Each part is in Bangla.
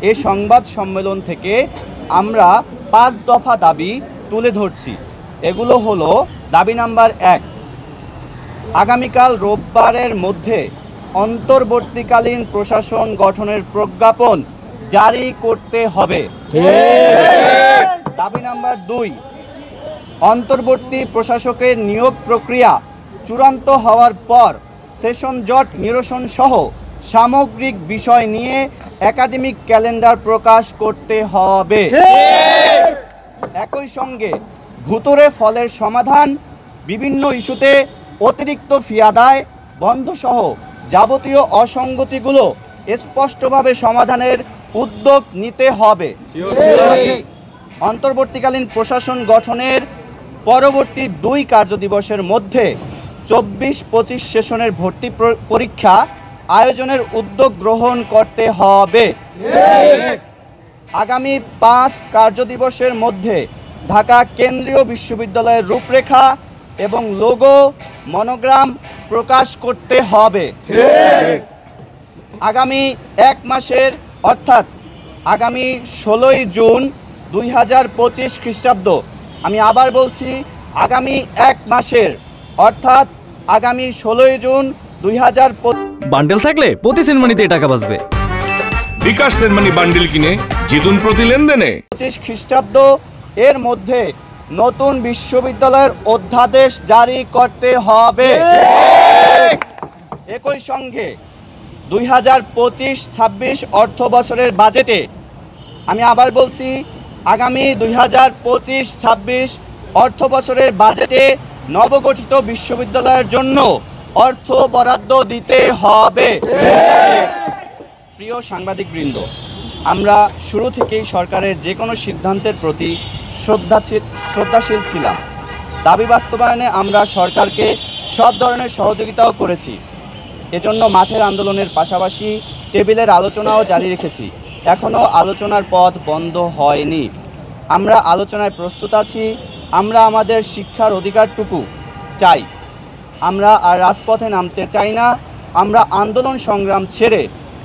এই সংবাদ সম্মেলন থেকে আমরা 5 দফা দাবি তুলে ধরছি। এগুলো হলো: দাবি নাম্বার 1, আগামীকাল রোববারের মধ্যে অন্তর্বর্তীকালীন প্রশাসন গঠনের প্রজ্ঞাপন জারি করতে হবে। দাবি নাম্বার 2, অন্তর্বর্তী প্রশাসকের নিয়োগ প্রক্রিয়া চূড়ান্ত হওয়ার পর সেশন জট নিরসন সহ সামগ্রিক বিষয় নিয়ে একাডেমিক ক্যালেন্ডার প্রকাশ করতে হবে। একই সঙ্গে ভুতুড়ে ফলের সমাধান, বিভিন্ন ইস্যুতে অতিরিক্ত ফি আদায় বন্ধ সহ যাবতীয় অসঙ্গতিগুলো স্পষ্টভাবে সমাধানের উদ্যোগ নিতে হবে। অন্তর্বর্তীকালীন প্রশাসন গঠনের পরবর্তী 2 কার্যদিবসের মধ্যে 24-25 সেশনের ভর্তি পরীক্ষা আয়োজনের উদ্যোগ গ্রহণ করতে হবে। আগামী 5 কার্যদিবসের মধ্যে ঢাকা কেন্দ্রীয় বিশ্ববিদ্যালয়ের রূপরেখা এবং লোগো মনোগ্রাম প্রকাশ করতে হবে। আগামী 1 মাসের অর্থাৎ আগামী 16ই জুন 2025 খ্রিস্টাব্দ, আমি আবার বলছি, আগামী 1 মাসের অর্থাৎ আগামী 16ই জুন 2025 বান্ডেল থাকলে প্রতি সেনমানিতে টাকা বাঁচবে। বিকাশ সেনমানি বান্ডেল কিনে জিতুন প্রতি লেনদেনে। 25 খ্রিস্টাব্দ এর মধ্যে নতুন বিশ্ববিদ্যালয়ের অধ্যাদেশ জারি করতে হবে। একই সঙ্গে 2025-26 অর্থ বছরের বাজেটে, আমি আবার বলছি, আগামী 2025-26 অর্থ বছরের বাজেটে নবগঠিত বিশ্ববিদ্যালয়ের জন্য অর্থ বরাদ্দ দিতে হবে। প্রিয় সাংবাদিকবৃন্দ, আমরা শুরু থেকেই সরকারের যে কোনো সিদ্ধান্তের প্রতি শ্রদ্ধাশীল ছিলাম। দাবি বাস্তবায়নে আমরা সরকারকে সব ধরনের সহযোগিতাও করেছি। এজন্য মাঠের আন্দোলনের পাশাপাশি টেবিলের আলোচনাও জারি রেখেছি। এখনও আলোচনার পথ বন্ধ হয়নি। আমরা আলোচনায় প্রস্তুত আছি। আমরা আমাদের শিক্ষার অধিকারটুকু চাই। আমরা আর রাজপথে নামতে চাই না। আমরা আন্দোলন সংগ্রাম ছেড়ে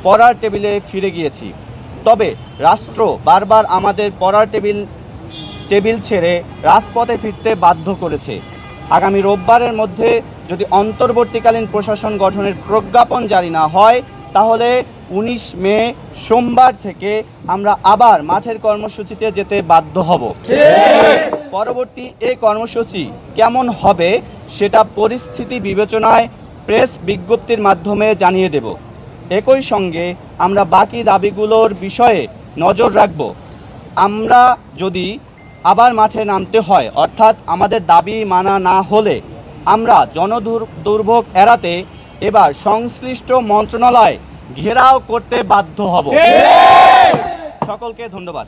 পড়ার টেবিলে ফিরে গিয়েছি। তবে রাষ্ট্র বারবার আমাদের পড়ার টেবিল ছেড়ে রাজপথে ফিরতে বাধ্য করেছে। আগামী রোববারের মধ্যে যদি অন্তর্বর্তীকালীন প্রশাসন গঠনের প্রজ্ঞাপন জারি না হয়, তাহলে 19 মে সোমবার থেকে আমরা আবার মাঠের কর্মসূচিতে যেতে বাধ্য হব। পরবর্তী এই কর্মসূচি কেমন হবে সেটা পরিস্থিতি বিবেচনায় প্রেস বিজ্ঞপ্তির মাধ্যমে জানিয়ে দেব। একই সঙ্গে আমরা বাকি দাবিগুলোর বিষয়ে নজর রাখব। আমরা যদি আবার মাঠে নামতে হয়, অর্থাৎ আমাদের দাবি মানা না হলে, আমরা জনদুর্ভোগ এড়াতে এবার সংশ্লিষ্ট মন্ত্রণালয় ঘেরাও করতে বাধ্য হব। সকলকে ধন্যবাদ।